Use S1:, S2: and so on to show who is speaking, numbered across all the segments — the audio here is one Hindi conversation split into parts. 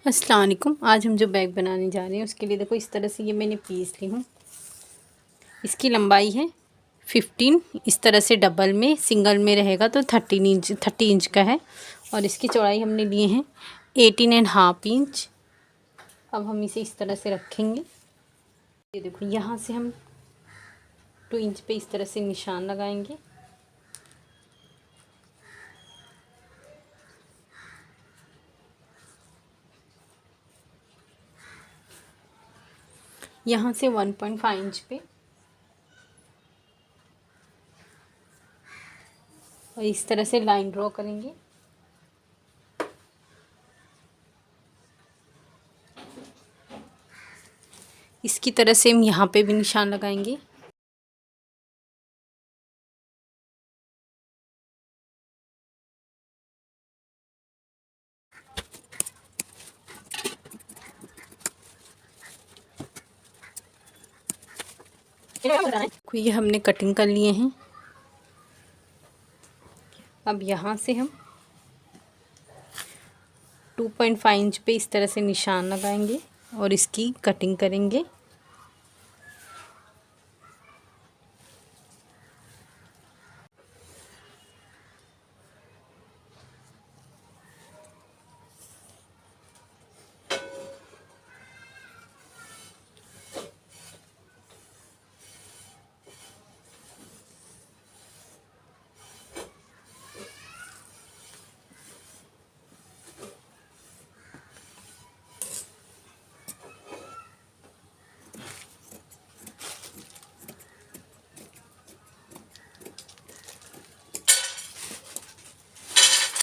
S1: अस्सलाम वालेकुम। आज हम जो बैग बनाने जा रहे हैं उसके लिए देखो इस तरह से ये मैंने पीस ली हूँ। इसकी लंबाई है 15। इस तरह से डबल में, सिंगल में रहेगा तो 30 इंच का है। और इसकी चौड़ाई हमने लिए हैं 18.5 इंच। अब हम इसे इस तरह से रखेंगे। ये देखो यहाँ से हम 2 इंच पे इस तरह से निशान लगाएंगे। यहाँ से 1.5 इंच पे और इस तरह से लाइन ड्रॉ करेंगे। इसकी तरह से हम यहाँ पे भी निशान लगाएंगे। ये हमने कटिंग कर लिए हैं। अब यहाँ से हम 2.5 इंच पे इस तरह से निशान लगाएंगे और इसकी कटिंग करेंगे।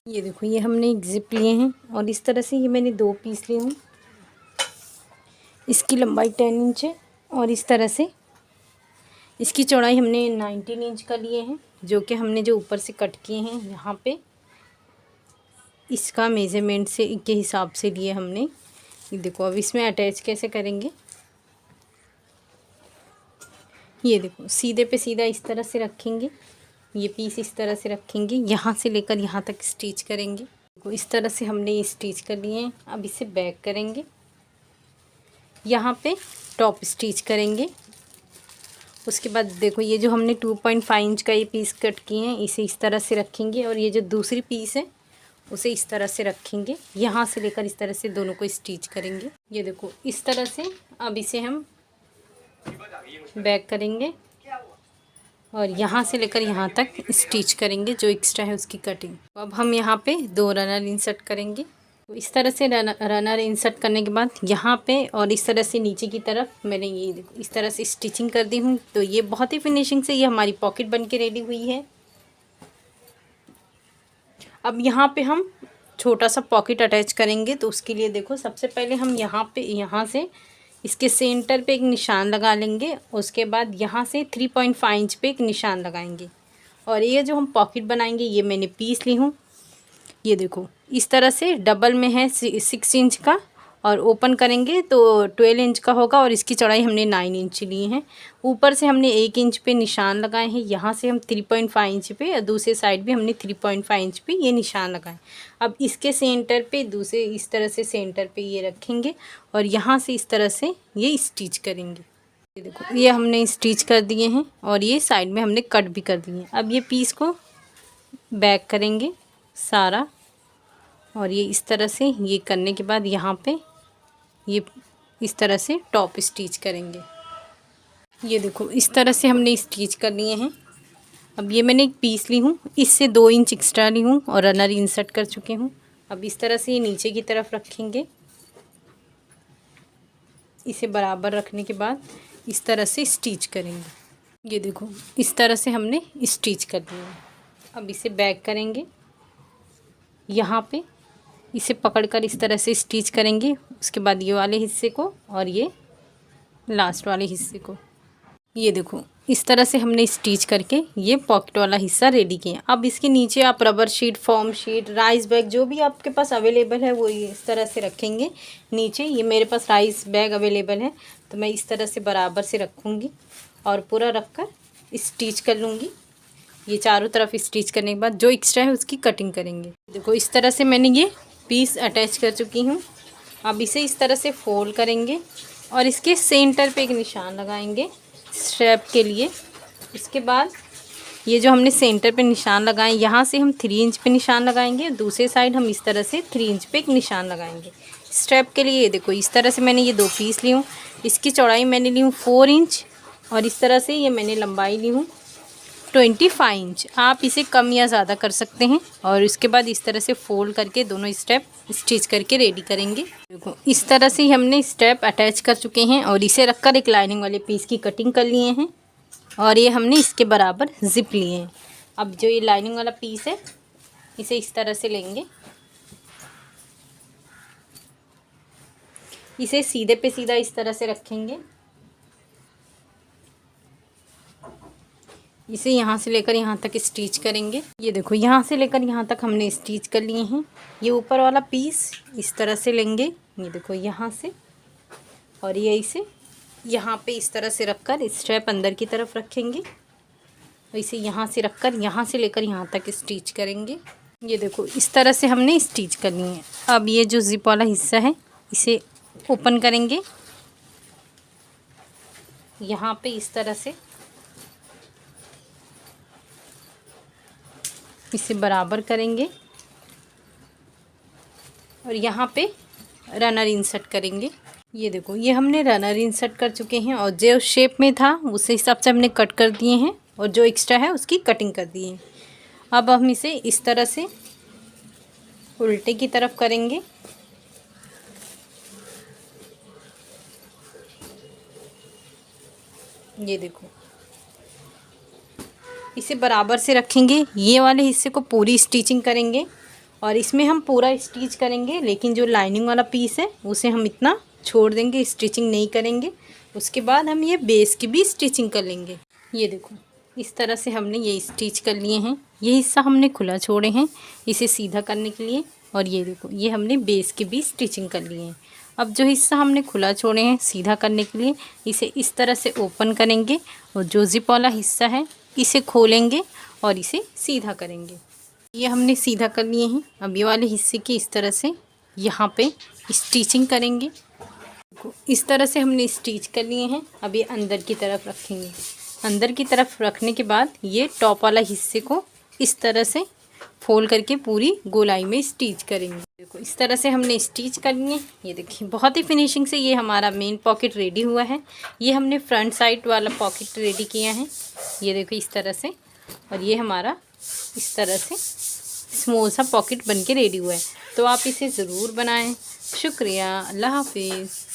S1: ये देखो ये हमने एक ज़िप लिए हैं और इस तरह से ये मैंने 2 पीस लिए हूँ। इसकी लंबाई 10 इंच है और इस तरह से इसकी चौड़ाई हमने 19 इंच का लिए हैं, जो कि हमने जो ऊपर से कट किए हैं यहाँ पे इसका मेज़रमेंट से के हिसाब से लिए हमने। ये देखो अब इसमें अटैच कैसे करेंगे। ये देखो सीधे पे सीधा इस तरह से रखेंगे। ये पीस इस तरह से रखेंगे, यहाँ से लेकर यहाँ तक स्टिच करेंगे। देखो इस तरह से हमने ये स्टिच कर लिए हैं। अब इसे बैक करेंगे, यहाँ पे टॉप स्टिच करेंगे। उसके बाद देखो ये जो हमने 2.5 इंच का ये पीस कट किए हैं इसे इस तरह से रखेंगे और ये जो दूसरी पीस है उसे इस तरह से रखेंगे। यहाँ से लेकर इस तरह से दोनों को स्टिच करेंगे। ये देखो इस तरह से अब इसे हम बैक करेंगे और यहाँ से लेकर यहाँ तक स्टिच करेंगे, जो एक्स्ट्रा है उसकी कटिंग। अब हम यहाँ पे 2 रनर इंसर्ट करेंगे। तो इस तरह से रनर इंसर्ट करने के बाद यहाँ पे और इस तरह से नीचे की तरफ मैंने ये देखो इस तरह से स्टिचिंग कर दी हूँ। तो ये बहुत ही फिनिशिंग से ये हमारी पॉकेट बन के रेडी हुई है। अब यहाँ पे हम छोटा सा पॉकेट अटैच करेंगे। तो उसके लिए देखो सबसे पहले हम यहाँ से इसके सेंटर पे एक निशान लगा लेंगे। उसके बाद यहाँ से 3.5 इंच पे एक निशान लगाएंगे और ये जो हम पॉकेट बनाएंगे ये मैंने पीस ली हूँ। ये देखो इस तरह से डबल में है 6 इंच का और ओपन करेंगे तो 12 इंच का होगा और इसकी चौड़ाई हमने 9 इंच ली है। ऊपर से हमने 1 इंच पे निशान लगाए हैं। यहाँ से हम 3.5 इंच पे और दूसरे साइड भी हमने 3.5 इंच पे ये निशान लगाए। अब इसके सेंटर पे दूसरे इस तरह से सेंटर पे ये रखेंगे और यहाँ से इस तरह से ये स्टिच करेंगे। ये देखो ये हमने स्टिच कर दिए हैं और ये साइड में हमने कट भी कर दिए हैं। अब ये पीस को बैक करेंगे सारा और ये इस तरह से ये करने के बाद यहाँ पे ये इस तरह से टॉप स्टिच करेंगे। ये देखो इस तरह से हमने स्टिच कर लिए हैं। अब ये मैंने एक पीस ली हूँ, इससे 2 इंच एक्स्ट्रा ली हूँ और रनर इंसर्ट कर चुके हूँ। अब इस तरह से ये नीचे की तरफ रखेंगे। इसे बराबर रखने के बाद इस तरह से स्टिच करेंगे। ये देखो इस तरह से हमने स्टिच कर लिया है। अब इसे बैक करेंगे, यहाँ पे इसे पकड़कर इस तरह से स्टिच करेंगे। उसके बाद ये वाले हिस्से को और ये लास्ट वाले हिस्से को। ये देखो इस तरह से हमने स्टिच करके ये पॉकेट वाला हिस्सा रेडी किया। अब इसके नीचे आप rubber sheet, form sheet, rice bag जो भी आपके पास अवेलेबल है वो इस तरह से रखेंगे। नीचे ये मेरे पास राइस बैग अवेलेबल है तो मैं इस तरह से बराबर से रखूँगी और पूरा रख कर स्टिच कर लूँगी। ये चारों तरफ स्टिच करने के बाद जो एक्स्ट्रा है उसकी कटिंग करेंगे। देखो इस तरह से मैंने ये पीस अटैच कर चुकी हूँ। अब इसे इस तरह से फोल्ड करेंगे और इसके सेंटर पे एक निशान लगाएंगे स्ट्रैप के लिए। उसके बाद ये जो हमने सेंटर पे निशान लगाए यहाँ से हम 3 इंच पे निशान लगाएंगे, दूसरे साइड हम इस तरह से 3 इंच पे एक निशान लगाएंगे स्ट्रैप के लिए। ये देखो इस तरह से मैंने ये 2 पीस ली हूँ। इसकी चौड़ाई मैंने ली हूँ 4 इंच और इस तरह से ये मैंने लंबाई ली हूँ 25 इंच। आप इसे कम या ज़्यादा कर सकते हैं। और इसके बाद इस तरह से फोल्ड करके दोनों स्टेप स्टिच करके रेडी करेंगे। देखो इस तरह से हमने स्टेप अटैच कर चुके हैं और इसे रखकर एक लाइनिंग वाले पीस की कटिंग कर लिए हैं और ये हमने इसके बराबर जिप लिए हैं। अब जो ये लाइनिंग वाला पीस है इसे इस तरह से लेंगे, इसे सीधे पे सीधा इस तरह से रखेंगे। इसे यहाँ से लेकर यहाँ तक स्टिच करेंगे। ये देखो यहाँ से लेकर यहाँ तक हमने स्टिच कर लिए हैं। ये ऊपर वाला पीस इस तरह से लेंगे, ये देखो यहाँ से, और ये इसे यहाँ पे इस तरह से रखकर स्ट्रैप अंदर की तरफ रखेंगे और इसे यहाँ से रखकर यहाँ से लेकर यहाँ तक स्टिच करेंगे। ये देखो इस तरह से हमने स्टिच करनी है। अब ये जो जिप वाला हिस्सा है इसे ओपन करेंगे, यहाँ पे इस तरह से इसे बराबर करेंगे और यहाँ पे रनर इंसर्ट करेंगे। ये देखो ये हमने रनर इंसर्ट कर चुके हैं और जो शेप में था उस हिसाब से हमने कट कर दिए हैं और जो एक्स्ट्रा है उसकी कटिंग कर दी है। अब हम इसे इस तरह से उल्टे की तरफ करेंगे। ये देखो इसे बराबर से रखेंगे, ये वाले हिस्से को पूरी स्टिचिंग करेंगे और इसमें हम पूरा स्टिच करेंगे, लेकिन जो लाइनिंग वाला पीस है उसे हम इतना छोड़ देंगे, स्टिचिंग नहीं करेंगे। उसके बाद हम ये बेस की भी स्टिचिंग कर लेंगे। ये देखो इस तरह से हमने ये स्टिच कर लिए हैं। ये हिस्सा हमने खुला छोड़े हैं इसे सीधा करने के लिए, और ये देखो ये हमने बेस की भी स्टिचिंग कर लिए हैं। अब जो हिस्सा हमने खुला छोड़े हैं सीधा करने के लिए इसे इस तरह से ओपन करेंगे और जो जिप वाला हिस्सा है इसे खोलेंगे और इसे सीधा करेंगे। ये हमने सीधा कर लिए हैं। अब ये वाले हिस्से की इस तरह से यहाँ पे स्टिचिंग करेंगे। इस तरह से हमने स्टिच कर लिए हैं। अब ये अंदर की तरफ रखेंगे। अंदर की तरफ रखने के बाद ये टॉप वाला हिस्से को इस तरह से फोल्ड करके पूरी गोलाई में स्टिच करेंगे। देखो इस तरह से हमने स्टिच कर लिए। ये देखिए बहुत ही फिनिशिंग से ये हमारा मेन पॉकेट रेडी हुआ है। ये हमने फ्रंट साइड वाला पॉकेट रेडी किया है। ये देखो इस तरह से, और ये हमारा इस तरह से स्मॉल सा पॉकेट बनके रेडी हुआ है। तो आप इसे ज़रूर बनाएं। शुक्रिया, अल्लाह हाफिज़।